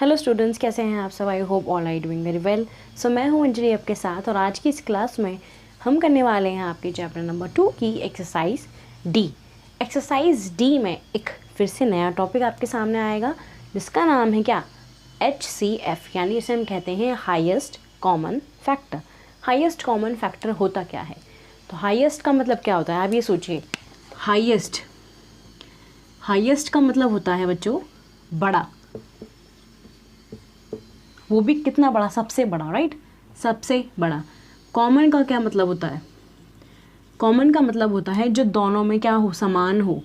Hello students, कैसे हैं आप सब? I hope all I doing very well. So मैं हूं अंजलि आपके साथ और आज की इस क्लास में हम करने वाले हैं आपके चैप्टर नंबर 2 की एक्सरसाइज डी। एक्सरसाइज डी में एक फिर से नया टॉपिक आपके सामने आएगा जिसका नाम है क्या? HCF, यानी इसे हम कहते हैं highest common factor. Highest common factor होता क्या है? तो हाईएस्ट का मतलब क्या होता है? आप ये सोचिए, हाईएस्ट का मतलब होता है बच्चों बड़ा, वो भी कितना बड़ा? सबसे बड़ा, राइट, सबसे बड़ा। कॉमन का क्या मतलब होता है? कॉमन का मतलब होता है जो दोनों में क्या हो, समान हो।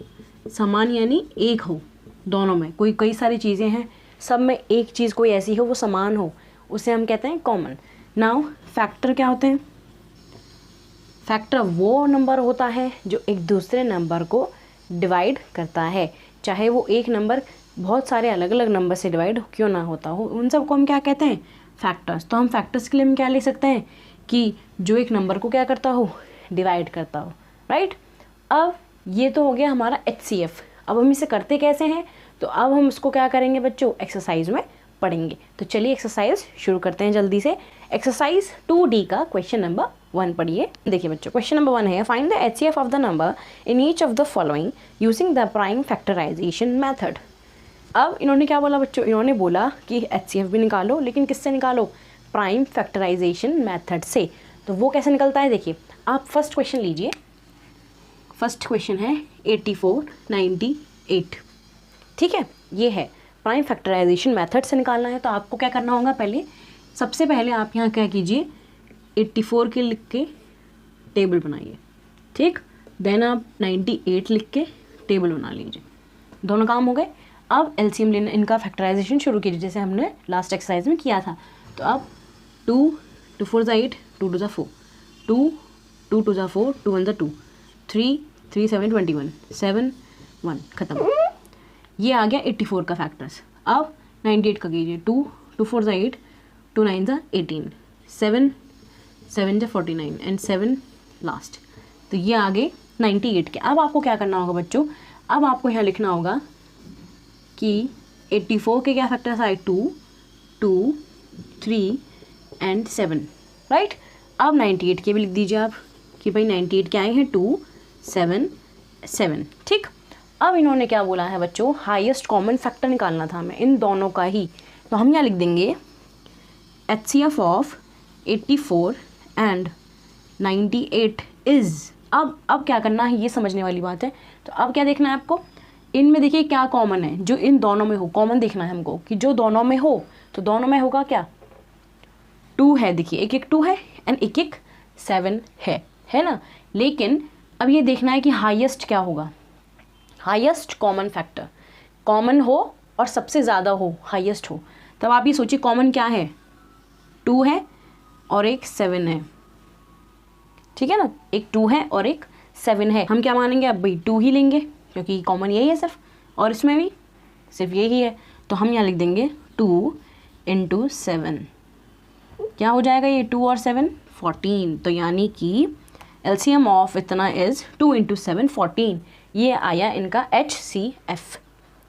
समान यानी एक हो, दोनों में कोई कई सारी चीज़ें हैं, सब में एक चीज़ कोई ऐसी हो वो समान हो, उसे हम कहते हैं कॉमन। नाउ फैक्टर क्या होते हैं? फैक्टर वो नंबर होता है जो एक दूसरे नंबर को डिवाइड करता है, चाहे वो एक नंबर बहुत सारे अलग अलग नंबर से डिवाइड क्यों ना होता हो, उन सबको हम क्या कहते हैं? फैक्टर्स। तो हम फैक्टर्स के लिए हम क्या लिख सकते हैं कि जो एक नंबर को क्या करता हो, डिवाइड करता हो, राइट। अब ये तो हो गया हमारा HCF। अब हम इसे करते कैसे हैं? तो अब हम इसको क्या करेंगे बच्चों, एक्सरसाइज में पढ़ेंगे। तो चलिए एक्सरसाइज शुरू करते हैं जल्दी से। एक्सरसाइज 2D का क्वेश्चन नंबर 1 पढ़िए। देखिए बच्चों, क्वेश्चन नंबर 1 है, find the HCF of the number in each of the following using the prime factorisation method. अब इन्होंने क्या बोला बच्चों? इन्होंने बोला कि HCF भी निकालो, लेकिन किससे निकालो? प्राइम फैक्टराइजेशन मेथड से। तो वो कैसे निकलता है? देखिए, आप फर्स्ट क्वेश्चन लीजिए। फर्स्ट क्वेश्चन है 8498, ठीक है, ये है प्राइम फैक्टराइजेशन मेथड से निकालना है। तो आपको क्या करना होगा? सबसे पहले आप यहाँ क्या कीजिए, 84 के लिख के टेबल बनाइए, ठीक। देन आप 98 लिख के टेबल बना लीजिए। दोनों काम हो गए। अब LCM लेना, इनका फैक्टराइजेशन शुरू कीजिए जैसे हमने लास्ट एक्सरसाइज में किया था। तो अब 2 2 4 8, 2 2 4, 2 2 2 4, 2 1 2, 3 3 7 21, 7 1, खत्म। ये आ गया 84 का फैक्टर्स। अब 98 का कीजिए, 2 2 4 8, 2 9 18, 7 7 49 एंड 7 लास्ट। तो ये आ गए 98 के। अब आपको क्या करना होगा बच्चों? अब आपको यहाँ लिखना होगा कि 84 के क्या फैक्टर्स आए? 2 2 3 एंड 7, राइट। अब 98 के भी लिख दीजिए आप कि भाई 98 के आए हैं 2 7 7, ठीक। अब इन्होंने क्या बोला है बच्चों? हाईएस्ट कॉमन फैक्टर निकालना था हमें इन दोनों का ही। तो हम यहाँ लिख देंगे HCF ऑफ 84 एंड 98 इज़। अब क्या करना है, ये समझने वाली बात है। तो अब क्या देखना है आपको? इनमें देखिए क्या कॉमन है, जो इन दोनों में हो, कॉमन देखना है हमको कि जो दोनों में हो। तो दोनों में होगा क्या? 2 है, देखिए एक 2 है एंड एक 7 है ना। लेकिन अब ये देखना है कि हाईएस्ट क्या होगा। हाईएस्ट कॉमन फैक्टर कॉमन हो और सबसे ज़्यादा हो, हाईएस्ट हो। तब आप ये सोचिए कॉमन क्या है? 2 है और एक 7 है, ठीक है ना। एक 2 है और एक 7 है। हम क्या मानेंगे? अब भाई 2 ही लेंगे क्योंकि कॉमन यही है सिर्फ, और इसमें भी सिर्फ यही है। तो हम यहाँ लिख देंगे 2 × 7। क्या हो जाएगा ये? 2 और 7 14। तो यानी कि LCM ऑफ इतना इज़ 2 × 7 14। ये आया इनका HCF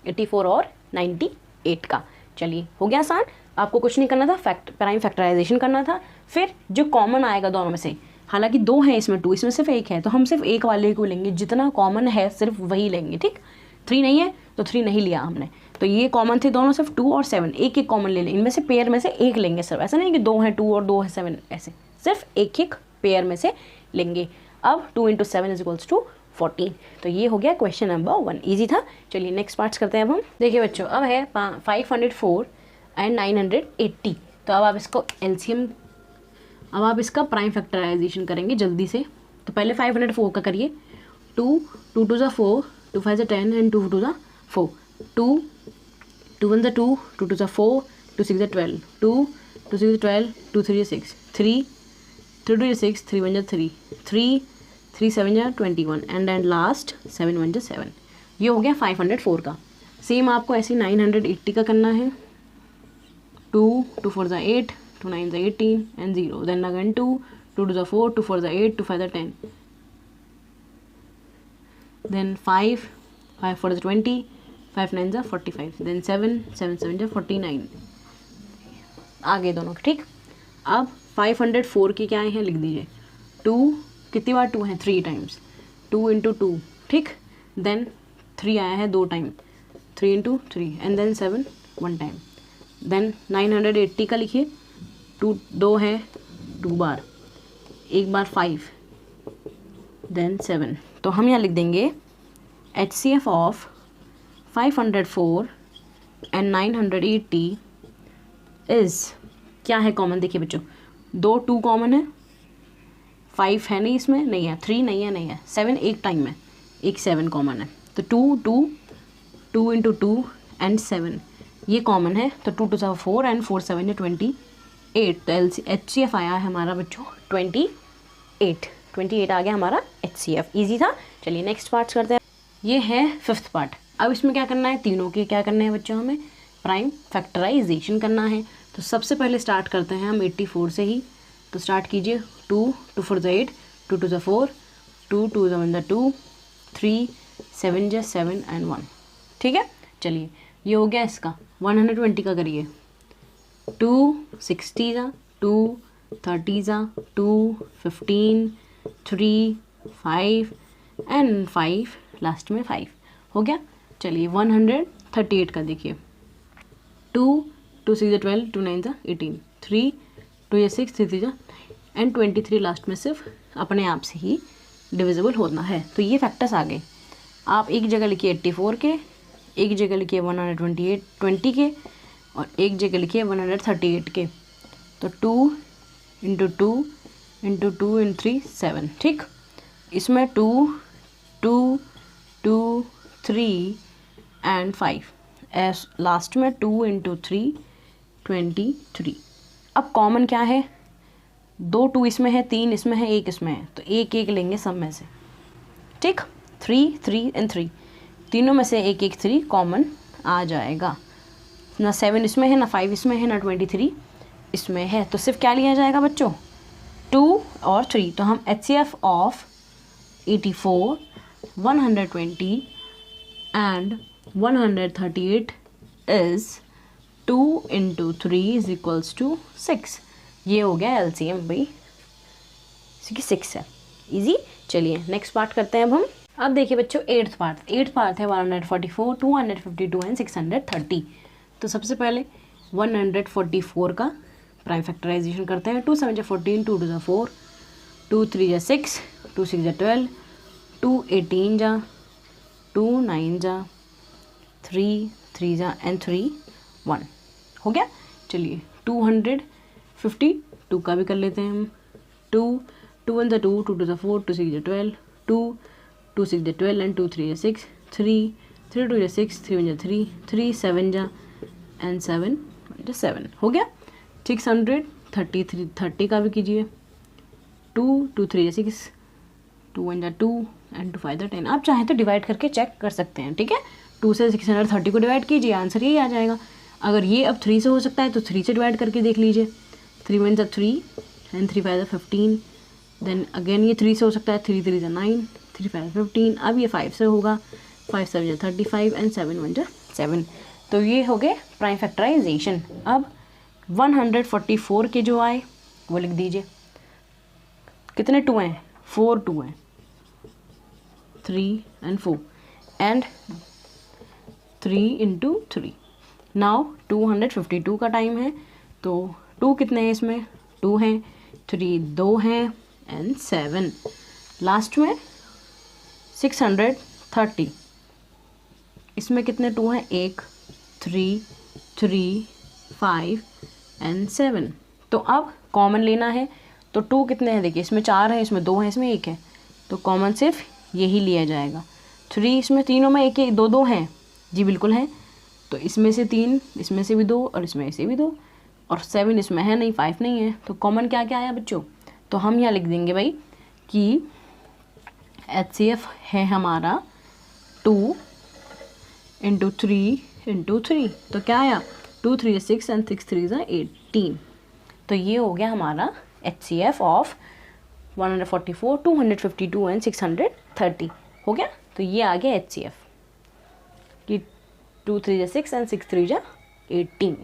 84 और 98 का। चलिए, हो गया आसान। आपको कुछ नहीं करना था, प्राइम फैक्टराइजेशन करना था। फिर जो कॉमन आएगा दोनों में से, हालांकि 2 हैं इसमें, 2 इसमें सिर्फ 1 है, तो हम सिर्फ एक वाले को लेंगे, जितना कॉमन है सिर्फ वही लेंगे, ठीक। 3 नहीं है तो 3 नहीं लिया हमने। तो ये कॉमन थे दोनों, सिर्फ 2 और 7, एक एक कॉमन ले लें। इनमें से पेयर में से एक लेंगे सिर्फ, ऐसा नहीं कि 2 है 2 और 2 है 7, ऐसे सिर्फ एक एक पेयर में से लेंगे। अब 2 × 7 = 14। तो ये हो गया क्वेश्चन नंबर 1, ईजी था। चलिए नेक्स्ट पार्ट्स करते हैं अब हम। देखिए बच्चों, अब है 504 एंड 980। तो अब आप इसको LCM, अब आप इसका प्राइम फैक्टराइजेशन करेंगे जल्दी से। तो पहले 504 का करिए। 2 2 2 4, 2 5 10 एंड 2 2 4, 2 2 1 2, 2 2 4, 2 6 12, 2 2 6 12, 2 3 6, 3 3 2 6, 3 1 3, 3 3 7 21 एंड लास्ट 7 1 7। ये हो गया 504 का। सेम आपको ऐसे 980 का करना है। 2 2 4 8, 2 9 18 and 0. Then again 2 2 2 4, 2 4 8, 2 5 10. Then 5 5 4 20, 5 9 45. Then 7 7 7 49. आगे दोनों, ठीक। अब 504 की क्या है लिख दीजिए, 2 कितनी बार 2 है, 3 टाइम्स, 2 इंटू 2, ठीक। देन 3 आया है 2 time, 3 into 3, and then 7 1 time. Then 980 का लिखिए, 2 है 2 बार, 1 बार 5, देन 7। तो हम यहाँ लिख देंगे HCF ऑफ 504 एंड 980 इज़, क्या है कॉमन, देखिए बच्चों 2 कॉमन है, 5 है नहीं, इसमें नहीं है, 3 नहीं है, नहीं है, 7 एक टाइम है, एक 7 कॉमन है, तो 2 इंटू 2 एंड 7 ये कॉमन है, तो 2 2 4 एंड 4 7 है 28। तो HCF आया है हमारा बच्चों 28 आ गया हमारा HCF। ईजी था। चलिए नेक्स्ट पार्ट करते हैं, ये है 5th पार्ट। अब इसमें क्या करना है, तीनों के क्या करना है बच्चों, हमें प्राइम फैक्टराइजेशन करना है। तो सबसे पहले स्टार्ट करते हैं हम 84 से ही। तो स्टार्ट कीजिए, 2 2 4 8, 2 2 4, 2 2 1 2, 3 7 7 एंड 1, ठीक है। चलिए ये हो गया इसका। 120 का करिए, 2 60 जा, 2 30 जा, 2 15, 3 5 एंड 5 लास्ट में 5 हो गया। चलिए 138 का देखिए, 2 2 6 12, 2 9 18, 3 2 6 3 3 एंड 23 लास्ट में सिर्फ अपने आप से ही डिविजिबल होना है। तो ये फैक्टर्स आ गए। आप एक जगह लिखिए 84 के, एक जगह लिखिए 120 के, और एक जगह लिखिए 138 के। तो 2 इंटू 2 इंटू 2 इन 3 7, ठीक। इसमें 2 2 2 3 एंड 5, एस लास्ट में 2 इंटू 3 23। अब कॉमन क्या है, 2 2 इसमें है, 3 इसमें है, 1 इसमें है, तो एक एक लेंगे सब में से, ठीक। 3 3 एंड 3, तीनों में से एक एक 3 कॉमन आ जाएगा। ना 7 इसमें है, ना 5 इसमें है, ना 23 इसमें है, तो सिर्फ क्या लिया जाएगा बच्चों, 2 और 3। तो हम HCF of 84 120 and 138 is 2 into 3 is equals to 6। ये हो गया LCM भाई, इसकी 6 है। इजी। चलिए नेक्स्ट पार्ट करते हैं अब देखिए बच्चों 8th पार्ट है 144 252 एंड 630। तो सबसे पहले 144 का प्राइम फैक्टराइजेशन करते हैं। 2 7 14, 2 2 4, 2 3 6, 2 6 12, 2 18 जा, 2 9 जा, 3 3 जा एंड 3 1 हो गया। चलिए 252 का भी कर लेते हैं हम। 2 2 1 2, 2 2 4, 2 6 12, 2 2 6 12 एंड 2 3 6, 3 3 2 6, 3 1 3, 3 7 जा एंड 7 7 हो गया। 633 का भी कीजिए। 2 2 3 6, 2 1 2 एंड 2 5 10। आप चाहें तो डिवाइड करके चेक कर सकते हैं, ठीक है। 2 से 630 को डिवाइड कीजिए, आंसर यही आ जाएगा। अगर ये अब 3 से हो सकता है तो 3 से डिवाइड करके देख लीजिए। 3 1 3 एंड 3 5 15। देन अगेन ये 3 से हो सकता है, 3 3 9, 3 5 15। अब ये 5 से होगा, 5 7 35 एंड 7 1 7। तो ये हो गए प्राइम फैक्टराइजेशन। अब 144 के जो आए वो लिख दीजिए। कितने 2 हैं, 4 2 हैं, 3 एंड 4 एंड 3 इंटू 3। नाउ 252 का टाइम है। तो 2 कितने हैं इसमें, 2 हैं, 3 2 हैं एंड 7 लास्ट में 630। इसमें कितने 2 हैं, 1 3 3 5 एंड 7। तो अब कॉमन लेना है। तो 2 कितने हैं, देखिए इसमें 4 है, इसमें 2 है, इसमें 1 है, तो कॉमन सिर्फ यही लिया जाएगा। 3 इसमें तीनों में 1 2 2 हैं, जी बिल्कुल है। तो इसमें से 3, इसमें से भी 2 और इसमें से भी 2, और 7 इसमें है नहीं, 5 नहीं है। तो कॉमन क्या क्या आया बच्चों, तो हम यहाँ लिख देंगे भाई कि HCF है हमारा 2 इंटू 3 इंटू 3। तो क्या आया, 2 3 6 एंड 6 3 18। तो ये हो गया हमारा HCF ऑफ 144 252 एंड 630 हो गया। तो ये आ गया HCF कि 2 3 6 एंड 6 3 18।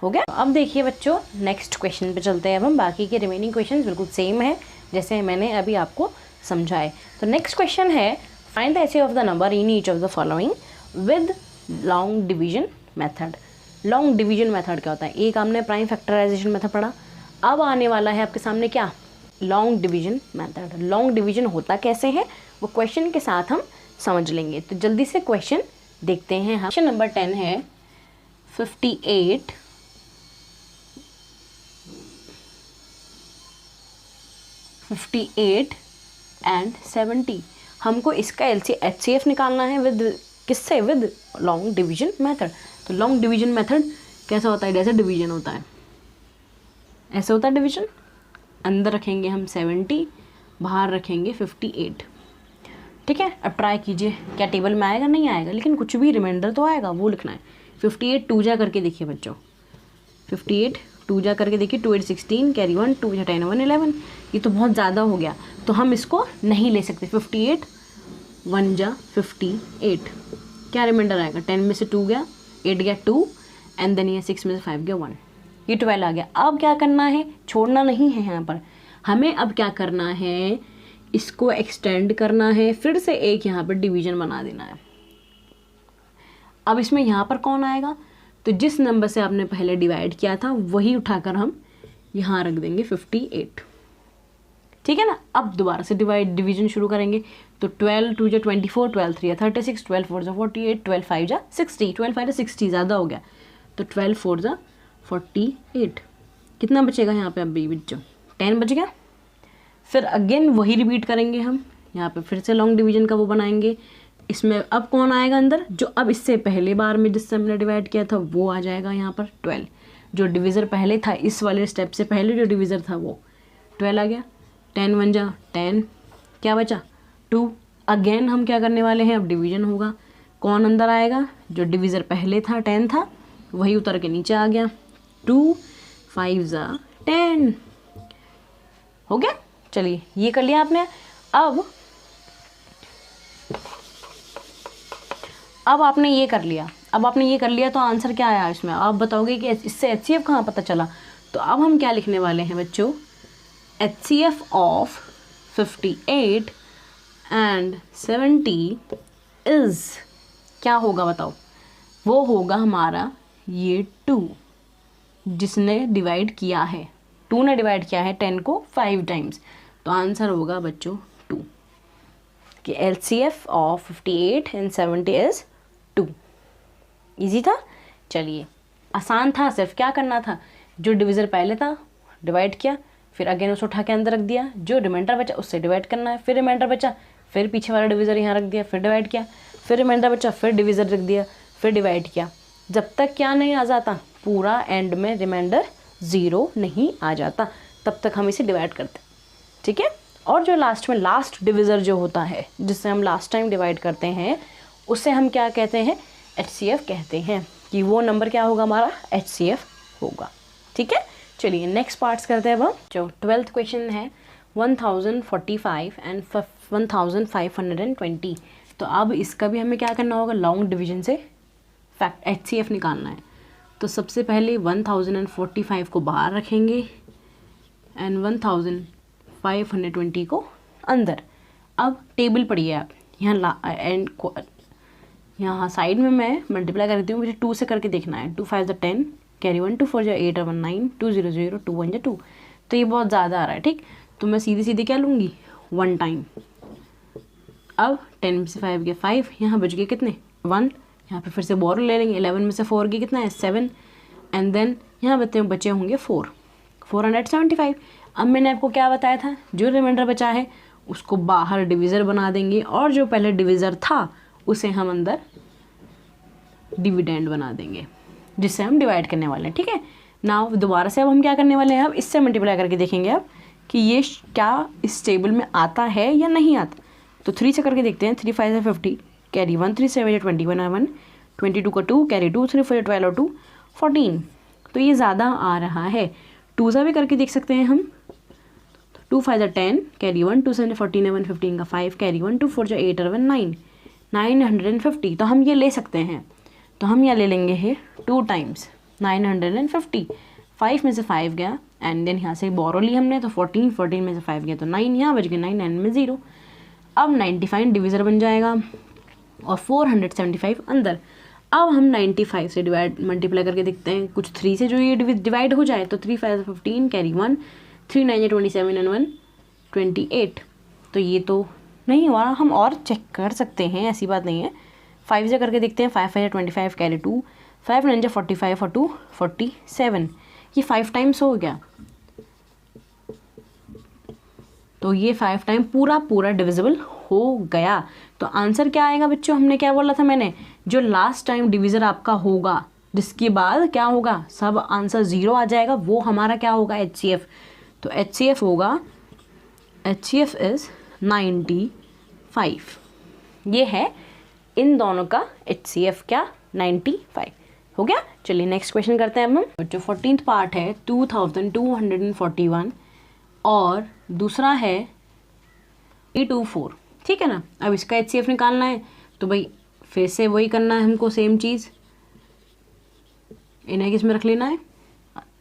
हो गया। अब देखिए बच्चों नेक्स्ट क्वेश्चन पे चलते हैं। अब हम बाकी के रिमेनिंग क्वेश्चन बिल्कुल सेम है जैसे मैंने अभी आपको समझाए। तो नेक्स्ट क्वेश्चन है find the HCF of the number in each of the following with long division method. Long division method क्या होता है? एक हमने प्राइम फैक्टराइजेशन मेथड पढ़ा, अब आने वाला है आपके सामने क्या? Long division method. Long division होता कैसे है वो क्वेश्चन के साथ हम समझ लेंगे। तो जल्दी से क्वेश्चन देखते हैं हम। क्वेश्चन नंबर 10 है 58 एंड 70। हमको इसका एचसीएफ निकालना है विद किससे? With long division method. तो लॉन्ग डिवीजन मेथड कैसा होता है? जैसे डिवीजन होता है ऐसे होता है डिवीजन। अंदर रखेंगे हम 70, बाहर रखेंगे 58। ठीक है, अब ट्राई कीजिए क्या टेबल में आएगा? नहीं आएगा, लेकिन कुछ भी रिमाइंडर तो आएगा, वो लिखना है। 58 टू जा करके देखिए बच्चों, 58 टू जा करके देखिए, 2 8 16 कैरी 1 2 10 1 11। ये तो बहुत ज़्यादा हो गया तो हम इसको नहीं ले सकते। 58 1 जा 58, क्या रिमाइंडर आएगा? 10 में से 2 गया, 8 गया 2, एंड देन ये 6 में से 5 गया 1, ये 12 आ गया। अब क्या करना है? छोड़ना नहीं है यहाँ पर हमें। अब क्या करना है? इसको एक्सटेंड करना है, फिर से एक यहाँ पर डिवीजन बना देना है। अब इसमें यहाँ पर कौन आएगा? तो जिस नंबर से आपने पहले डिवाइड किया था वही उठाकर हम यहाँ रख देंगे 58। ठीक है ना। अब दोबारा से डिवीजन शुरू करेंगे। तो 12 2 जा 24, 12 3 जा 36, 12 4 जा 48, 12 5 जा 60, 12 5 जा 60 ज़्यादा हो गया तो 12 4 जा 48। कितना बचेगा यहाँ पे? अब भी बच्चों 10 बच गया। फिर अगेन वही रिपीट करेंगे हम, यहाँ पे फिर से लॉन्ग डिवीजन का वो बनाएंगे। इसमें अब कौन आएगा अंदर? जो अब इससे पहले बार में जिससे हमने डिवाइड किया था वो आ जाएगा यहाँ पर 12। जो डिविज़र पहले था, इस वाले स्टेप से पहले जो डिविज़र था वो 12 आ गया। 10 1 जा 10, क्या बचा? 2। अगेन हम क्या करने वाले हैं? अब डिवीजन होगा। कौन अंदर आएगा? जो डिविज़र पहले था 10 था वही उतर के नीचे आ गया। 2 5 जा 10 हो गया। चलिए ये कर लिया आपने। अब आपने ये कर लिया, तो आंसर क्या आया इसमें? आप बताओगे कि इससे एचसीएफ कहाँ पता चला? तो अब हम क्या लिखने वाले हैं बच्चों? एचसीएफ ऑफ 58 एंड 70 इज़ क्या होगा बताओ? वो होगा हमारा ये 2 जिसने डिवाइड किया है, 2 ने डिवाइड किया है 10 को 5 टाइम्स। तो आंसर होगा बच्चों 2 कि LCF of 58 and 70 is 2। Easy था। चलिए आसान था, सिर्फ क्या करना था? जो डिविज़र पहले था डिवाइड किया, फिर अगेन उसे उठा के अंदर रख दिया, जो रिमाइंडर बचा उससे डिवाइड करना है, फिर रिमाइंडर बचा, फिर पीछे वाला डिविज़र यहाँ रख दिया, फिर डिवाइड किया, फिर रिमाइंडर बचा, फिर डिविज़र रख दिया, फिर डिवाइड किया। जब तक क्या नहीं आ जाता? पूरा एंड में रिमाइंडर 0 नहीं आ जाता, तब तक हम इसे डिवाइड करते हैं। ठीक है। और जो लास्ट में लास्ट डिविज़र जो होता है जिससे हम लास्ट टाइम डिवाइड करते हैं उसे हम क्या कहते हैं? एचसीएफ कहते हैं। कि वो नंबर क्या होगा हमारा? एचसीएफ होगा। ठीक है। चलिए नेक्स्ट पार्ट्स करते हैं अब हम। जो 12th क्वेश्चन है 1045 एंड 1520। तो अब इसका भी हमें क्या करना होगा? लॉन्ग डिवीजन से फैक्ट एचसीएफ निकालना है। तो सबसे पहले 1045 को बाहर रखेंगे एंड 1520 को अंदर। अब टेबल पढ़िए आप, यहाँ साइड में मैं मल्टीप्लाई कर देती हूँ, मुझे 2 से करके देखना है। 2 5 10 कैरी 1 2 4 8 1 9 2 0 0 2 1 2। तो ये बहुत ज़्यादा आ रहा है। ठीक, तो मैं सीधे सीधे क्या लूँगी? 1 टाइम। अब 10 में से 5 गए 5, यहाँ बच गए कितने? 1। यहाँ पे फिर से बोरो ले लेंगे। 11 में से 4 गए कितना है? 7। एंड देन यहाँ बचे होंगे 475। अब मैंने आपको क्या बताया था? जो रिमाइंडर बचा है उसको बाहर डिविज़र बना देंगे और जो पहले डिविज़र था उसे हम अंदर डिविडेंड बना देंगे जिससे हम डिवाइड करने वाले हैं। ठीक है। नाउ दोबारा से अब हम क्या करने वाले हैं? अब इससे मल्टीप्लाई करके देखेंगे अब कि ये क्या इस टेबल में आता है या नहीं आता। तो 3 से करके देखते हैं। 3 5 है 50 कैरी 1 3 7 है 21 1 22 का 2 कैरी 2 3 4 12 और 2 14। तो ये ज़्यादा आ रहा है। 2 से भी करके देख सकते हैं हम। 2 5 है 10 कैरी 1 2 7 14 है 1 15 का 5 कैरी 1 2 4 जो 8 और 1 9 950। तो हम ये ले सकते हैं। तो हम यहाँ ले लेंगे है 2 टाइम्स 950, 5 में से 5 गया एंड देन यहाँ से बोरो ली हमने तो 14, 14 में से 5 गया तो 9, यहाँ बच गया 9, 9 में 0। अब 95 डिविज़र बन जाएगा और 475 अंदर। अब हम 95 से मल्टीप्लाई करके देखते हैं कुछ 3 से जो ये डिवाइड हो जाए तो 3 5 15 कैरी 1, 3 9 27 एंड 1 28। तो ये तो नहीं हुआ, हम और चेक कर सकते हैं, ऐसी बात नहीं है। 5 से करके देखते हैं, 5 5 25 कैरी 2, 5 9 45 और 2 47, ये 5 टाइम्स हो गया। तो ये 5 टाइम पूरा डिविजिबल हो गया। तो आंसर क्या आएगा बच्चों, हमने क्या बोला था मैंने, जो लास्ट टाइम डिविज़र आपका होगा जिसके बाद क्या होगा सब आंसर 0 आ जाएगा, वो हमारा क्या होगा HCF। तो HCF होगा, HCF इज़ 95। ये है इन दोनों का HCF क्या 95 हो गया। चलिए नेक्स्ट क्वेश्चन करते हैं अब हम। जो 14th पार्ट है 2241 और दूसरा है 824, ठीक है ना। अब इसका HCF निकालना है तो भाई फिर से वही करना है हमको, सेम चीज़ इन्हें किस में रख लेना है,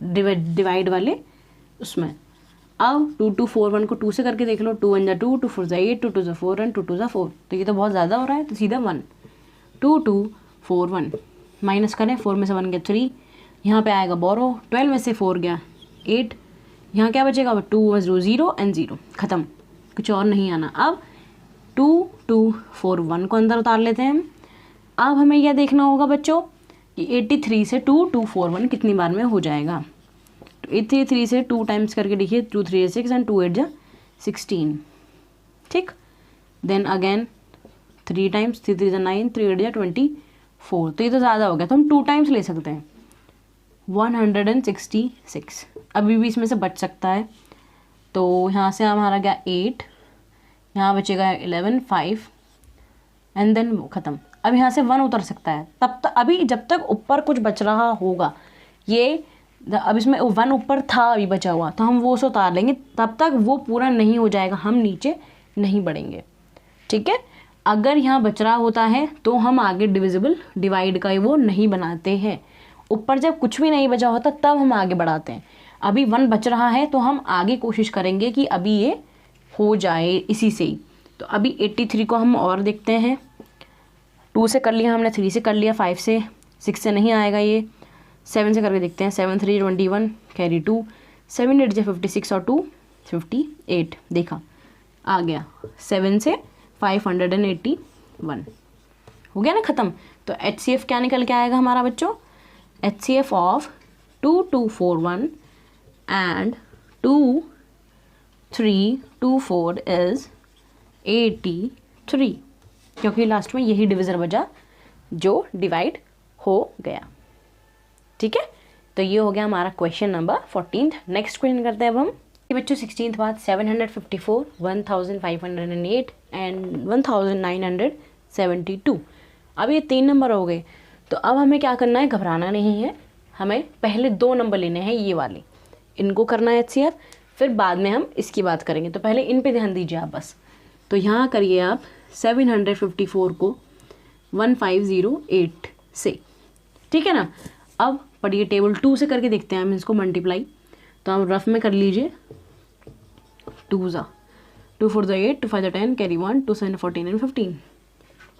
डिवाइड वाले उसमें। अब 2241 को 2 से करके देख लो, 2 1 जा 2, 2 4 जा 8, 2 2 जा 4 एंड 2 2 जा 4। तो ये तो बहुत ज़्यादा हो रहा है, तो सीधा 1 2 2 4 1 माइनस करें, 4 में से 1 गया 3, यहाँ पे आएगा बोरो, 12 में से 4 गया 8, यहाँ क्या बचेगा 2 0 एंड 0 ख़त्म, कुछ और नहीं आना। अब 2 2 4 1 को अंदर उतार लेते हैं हम। अब हमें यह देखना होगा बच्चों कि 83 से 2 2 4 1 कितनी बार में हो जाएगा। तो 83 से 2 टाइम्स करके देखिए, 2 3 6 एंड 2 8 जा 16, ठीक। देन अगेन 3 टाइम्स, 3 3 जा 9, 3 8 जा 24। तो ये तो ज़्यादा हो गया, तो हम 2 टाइम्स ले सकते हैं 166। अभी भी इसमें से बच सकता है, तो यहाँ से हमारा गया 8, यहाँ बचेगा 11 5 एंड देन ख़त्म। अब यहाँ से 1 उतर सकता है, तब तक अभी जब तक ऊपर कुछ बच रहा होगा, ये अब इसमें 1 ऊपर था अभी बचा हुआ, तो हम वो से उतार लेंगे, तब तक वो पूरा नहीं हो जाएगा, हम नीचे नहीं बढ़ेंगे, ठीक है। अगर यहाँ बच रहा होता है तो हम आगे डिविजिबल डिवाइड का वो नहीं बनाते हैं, ऊपर जब कुछ भी नहीं बचा होता तब हम आगे बढ़ाते हैं। अभी 1 बच रहा है तो हम आगे कोशिश करेंगे कि अभी ये हो जाए इसी से ही। तो अभी 83 को हम और देखते हैं, 2 से कर लिया हमने, 3 से कर लिया, 5 से 6 से नहीं आएगा ये, 7 से करके देखते हैं, 7 3 21 कैरी 2, 7 8 56 और 2 58, देखा आ गया 7 से 581 हो गया ना ख़त्म। तो HCF क्या निकल के आएगा हमारा बच्चों, HCF ऑफ 2241 एंड 2324 इज़ 83, क्योंकि लास्ट में यही डिविज़र बचा जो डिवाइड हो गया, ठीक है। तो ये हो गया हमारा क्वेश्चन नंबर 14। नेक्स्ट क्वेश्चन करते हैं अब हम। ये बच्चों 16th बात 754, 1508 एंड 1972। अब ये 3 नंबर हो गए, तो अब हमें क्या करना है, घबराना नहीं है, हमें पहले 2 नंबर लेने हैं, ये वाले इनको करना है HCF, फिर बाद में हम इसकी बात करेंगे। तो पहले इन पे ध्यान दीजिए आप बस। तो यहाँ करिए आप 754 को 1508 से, ठीक है ना। अब पढ़िए टेबल 2 से करके देखते हैं हम इसको मल्टीप्लाई। तो हम रफ में कर लीजिए, 2 जा 2 4 जा 8, 2 5 जा 10 कैरी 1, 2 7 14 एंड 15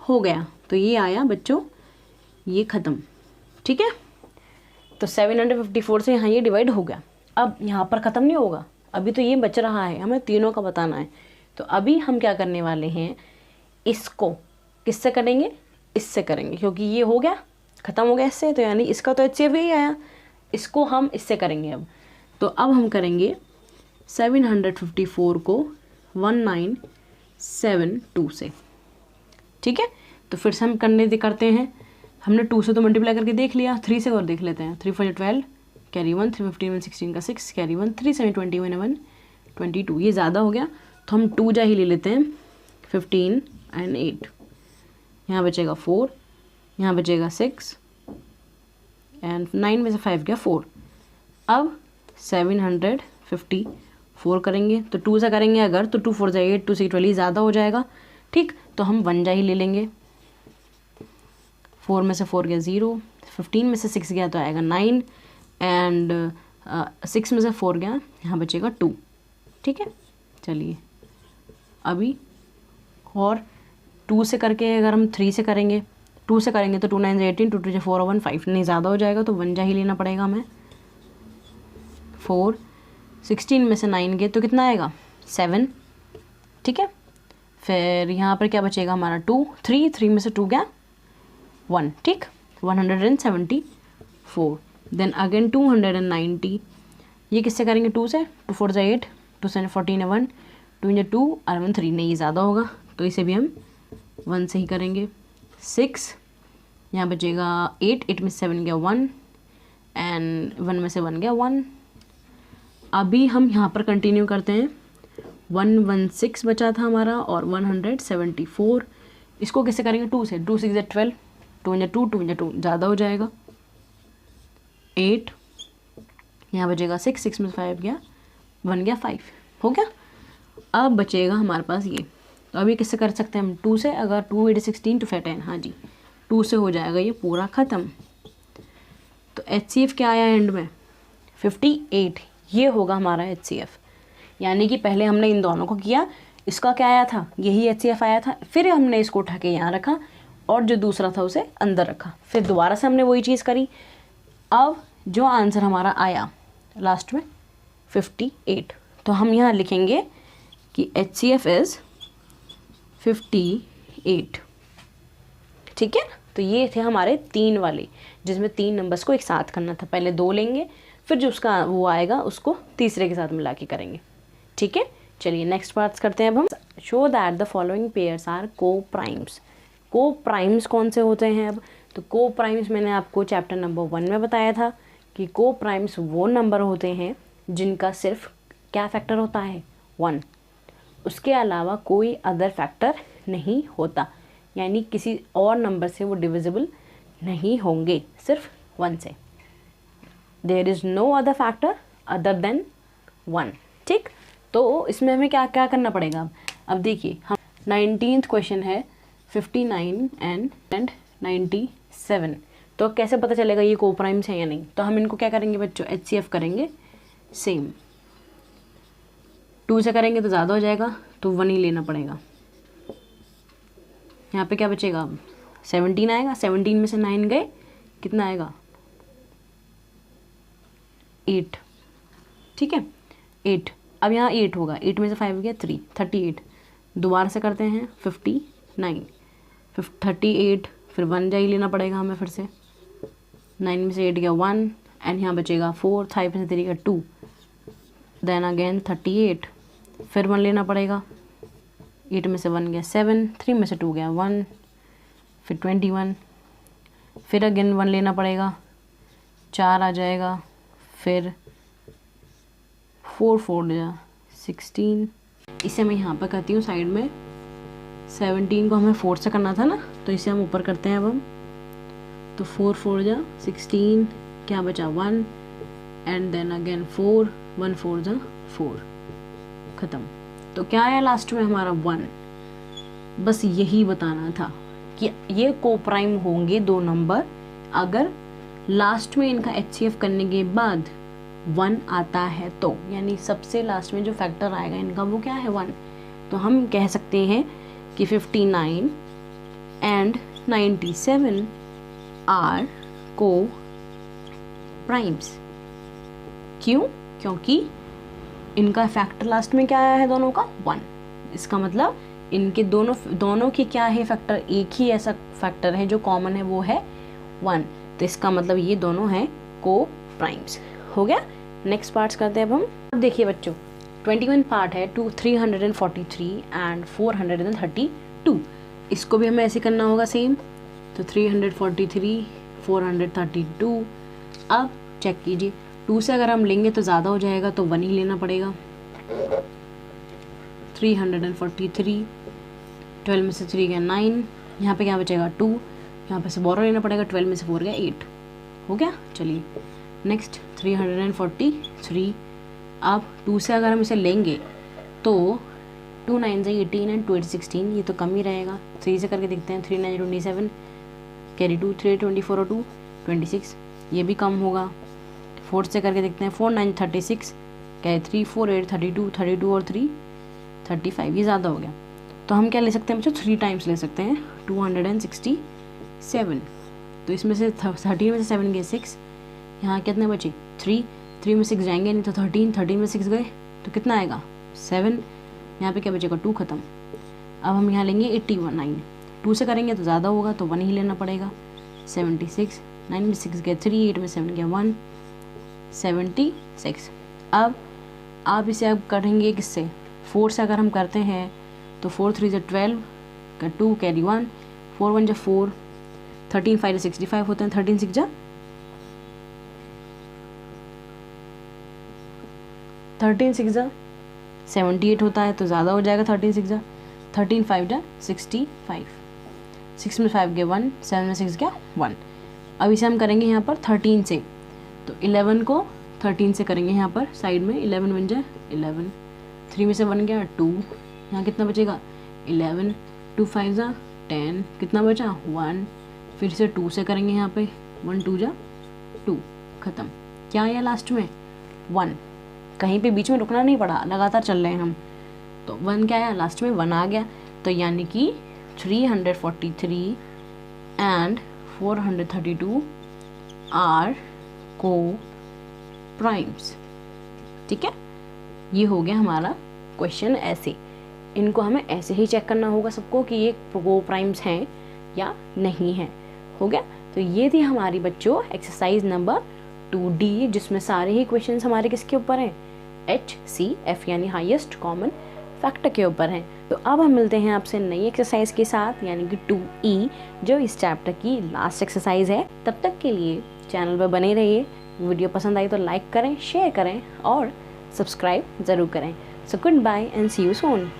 हो गया। तो ये आया बच्चों, ये ख़त्म, ठीक है। तो 754 से यहाँ ये डिवाइड हो गया। अब यहाँ पर ख़त्म नहीं होगा, अभी तो ये बच रहा है, हमें तीनों का बताना है। तो अभी हम क्या करने वाले हैं, इसको किससे करेंगे, इससे करेंगे, क्योंकि ये हो गया ख़त्म हो गया इससे, तो यानी इसका तो HCF ही आया, इसको हम इससे करेंगे अब। तो अब हम करेंगे 754 को 1972 से, ठीक है। तो फिर से हम करते हैं, हमने 2 से तो मल्टीप्लाई करके देख लिया, 3 से और देख लेते हैं। 3 4 12 कैरी 1, 3 15 1 16 का 6 कैरी 1, 3 7 21 1 22, ये ज़्यादा हो गया तो हम 2 जा ही ले लेते हैं, 15 एंड 8, यहाँ बचेगा 4, यहाँ बचेगा 6 एंड 9 में से 5 गया 4। अब 754 करेंगे, तो 2 से करेंगे अगर, तो 2 4 जा 8, 2 6 12 ज़्यादा हो जाएगा, ठीक। तो हम 1 जा ही ले लेंगे, 4 में से 4 गया 0, 15 में से 6 गया तो आएगा 9 एंड 6 में से 4 गया, यहाँ बचेगा 2। ठीक है, चलिए अभी और 2 से करके अगर हम 3 से करेंगे, 2 से करेंगे तो 2 9 18, 2 2 4 1 5, नहीं ज़्यादा हो जाएगा तो 1 जा ही लेना पड़ेगा हमें। 4 16 में से 9 गए तो कितना आएगा 7। ठीक है, फिर यहाँ पर क्या बचेगा हमारा 2 3 में से 2 गया 1। ठीक, 174। देन अगेन 290, ये किससे करेंगे 2 से, 2 4 जा 8, 2 7 14 1, 2 इंटू 2 11 3, नहीं ज़्यादा होगा तो इसे भी हम 1 से ही करेंगे। 6 यहाँ बचेगा 8 में से 7 गया 1 एंड 1 में से 1 गया 1। अभी हम यहाँ पर कंटिन्यू करते हैं। 116 बचा था हमारा और 174, इसको कैसे करेंगे 2 से, 2 6 12, 2 इंटू 2 2 इंटू 2 ज़्यादा हो जाएगा 8, यहाँ बचेगा 6 में 5 गया 1 गया 5, हो गया। अब बचेगा हमारे पास ये, तो अभी किससे कर सकते हैं हम 2 से, अगर 2 8 16 2 10, हाँ जी 2 से हो जाएगा ये पूरा ख़त्म। तो HCF क्या आया एंड में 58, ये होगा हमारा HCF। यानी कि पहले हमने इन दोनों को किया, इसका क्या आया था, यही HCF आया था, फिर हमने इसको उठा के यहाँ रखा और जो दूसरा था उसे अंदर रखा, फिर दोबारा से हमने वही चीज़ करी। अब जो आंसर हमारा आया लास्ट में 58, तो हम यहाँ लिखेंगे कि HCF इज़ 58। ठीक है, तो ये थे हमारे 3 वाले, जिसमें 3 नंबर्स को एक साथ करना था। पहले 2 लेंगे, फिर जो उसका वो आएगा उसको तीसरे के साथ मिला के करेंगे। ठीक है, चलिए नेक्स्ट पार्ट्स करते हैं अब हम। Show that the following pairs are coprimes. Coprimes कौन से होते हैं अब, तो को प्राइम्स मैंने आपको चैप्टर नंबर 1 में बताया था कि को प्राइम्स वो नंबर होते हैं जिनका सिर्फ क्या फैक्टर होता है 1, उसके अलावा कोई अदर फैक्टर नहीं होता, यानी किसी और नंबर से वो डिविजिबल नहीं होंगे, सिर्फ 1 से। There is no other factor other than 1। ठीक, तो इसमें हमें क्या क्या करना पड़ेगा। अब देखिए हम 19th क्वेश्चन है 59 एंड 97, तो कैसे पता चलेगा ये को प्राइम्स है या नहीं। तो हम इनको क्या करेंगे बच्चों, HCF करेंगे सेम। 2 से करेंगे तो ज़्यादा हो जाएगा तो 1 ही लेना पड़ेगा। यहाँ पे क्या बचेगा 17 आएगा, 17 में से 9 गए कितना आएगा 8। ठीक है 8, अब यहाँ 8 होगा, 8 में से 5 गया 3, 38। दोबारा से करते हैं 59, 38, फिर 1 जा ही लेना पड़ेगा हमें फिर से। 9 में से 8 गया 1 एंड यहाँ बचेगा 4, 5 में से 3 गया 2, देन अगेन 38, फिर 1 लेना पड़ेगा। 8 में से 1 गया 7, 3 में से 2 गया 1, फिर 21, फिर अगेन 1 लेना पड़ेगा, 4 आ जाएगा, फिर 4 4 जा 16। इसे मैं यहाँ पर करती हूँ साइड में। 17 को हमें 4 से करना था ना, तो इसे हम ऊपर करते हैं अब हम। तो 4 4 जा 16, क्या बचा 1 एंड देन अगेन 4, 1 4 जा 4, ख़त्म। तो क्या आया लास्ट में हमारा 1। बस यही बताना था कि ये को प्राइम होंगे 2 नंबर अगर लास्ट में इनका HCF करने के बाद 1 आता है तो, यानी सबसे लास्ट में जो फैक्टर आएगा इनका वो क्या है 1। तो हम कह सकते हैं कि 59 एंड 97 आर को प्राइम्स। क्यों, क्योंकि इनका फैक्टर लास्ट में क्या आया है दोनों का 1। इसका मतलब इनके दोनों की क्या है फैक्टर, एक ही ऐसा फैक्टर है जो कॉमन है वो है 1। तो इसका मतलब ये दोनों हैं को प्राइम्स। हो गया, नेक्स्ट पार्ट्स करते हैं अब हम। अब देखिए बच्चों 21 पार्ट है 343 एंड 432, इसको भी हमें ऐसे करना होगा सेम। तो 343 432, अब चेक कीजिए 2 से अगर हम लेंगे तो ज़्यादा हो जाएगा तो 1 ही लेना पड़ेगा। 343, 12 में से 3 गया 9, यहाँ पे क्या बचेगा 2, यहाँ पे से बोरो लेना पड़ेगा, 12 में से 4 गया 8। हो गया, चलिए नेक्स्ट 343। अब 2 से अगर हम इसे लेंगे तो 2 9 से 18 एंड 2 8 16, ये तो कम ही रहेगा। 3 से करके देखते हैं, 3 9 27, कैरी 2, 3 24 और 2 26, ये भी कम होगा। 4 से करके देखते हैं, 4 9 36, क्या है 3 4 8 32, 32 और 3 35, ये ज़्यादा हो गया। तो हम क्या ले सकते हैं बच्चों, 3 टाइम्स ले सकते हैं, 267। तो इसमें से 13 में से 7 गए 6, यहाँ कितने बचे 3 में 6 जाएंगे नहीं तो 13 में 6 गए तो कितना आएगा 7, यहाँ पे क्या बचेगा 2 खत्म। अब हम यहाँ लेंगे 81, 2 से करेंगे तो ज़्यादा होगा तो 1 ही लेना पड़ेगा। 76, 9 में 6 गए 3, 8 में 7 गया 1, 76। अब आप इसे अब करेंगे किससे, 4 से अगर हम करते हैं तो 4 3 से 12 का 2 कैरी 1, 4 1 जा 4, 13 5 जा 65 होते हैं, 13 6 जा 78 होता है तो ज़्यादा हो जाएगा। 13 6 जा 13 5 जा 65, 6 में 5 गया 1, 7 में 6 गया 1। अब इसे हम करेंगे यहाँ पर 13 से, तो 11 को 13 से करेंगे यहाँ पर साइड में, 11 बन जाए 11, 3 में से 1 गया 2, यहाँ कितना बचेगा 11, 2 5 जा 10, कितना बचा 1, फिर से 2 से करेंगे यहाँ पे, 1 2 जा 2, ख़त्म। क्या आया लास्ट में 1, कहीं पे बीच में रुकना नहीं पड़ा, लगातार चल रहे हैं हम। तो 1 क्या आया लास्ट में 1 आ गया, तो यानी कि 343 एंड 432 आर को प्राइम्स। ठीक है, ये हो गया हमारा क्वेश्चन। ऐसे इनको हमें ऐसे ही चेक करना होगा सबको कि ये को प्राइम्स हैं या नहीं है। हो गया, तो ये थी हमारी बच्चों एक्सरसाइज नंबर 2D, जिसमें सारे ही क्वेश्चंस हमारे किसके ऊपर हैं, HCF यानी हाईएस्ट कॉमन फैक्टर के ऊपर हैं। तो अब हम मिलते हैं आपसे नई एक्सरसाइज के साथ, यानी कि 2E, जो इस चैप्टर की लास्ट एक्सरसाइज है। तब तक के लिए चैनल पर बने रहिए। वीडियो पसंद आई तो लाइक करें, शेयर करें और सब्सक्राइब ज़रूर करें। So goodbye and see you soon.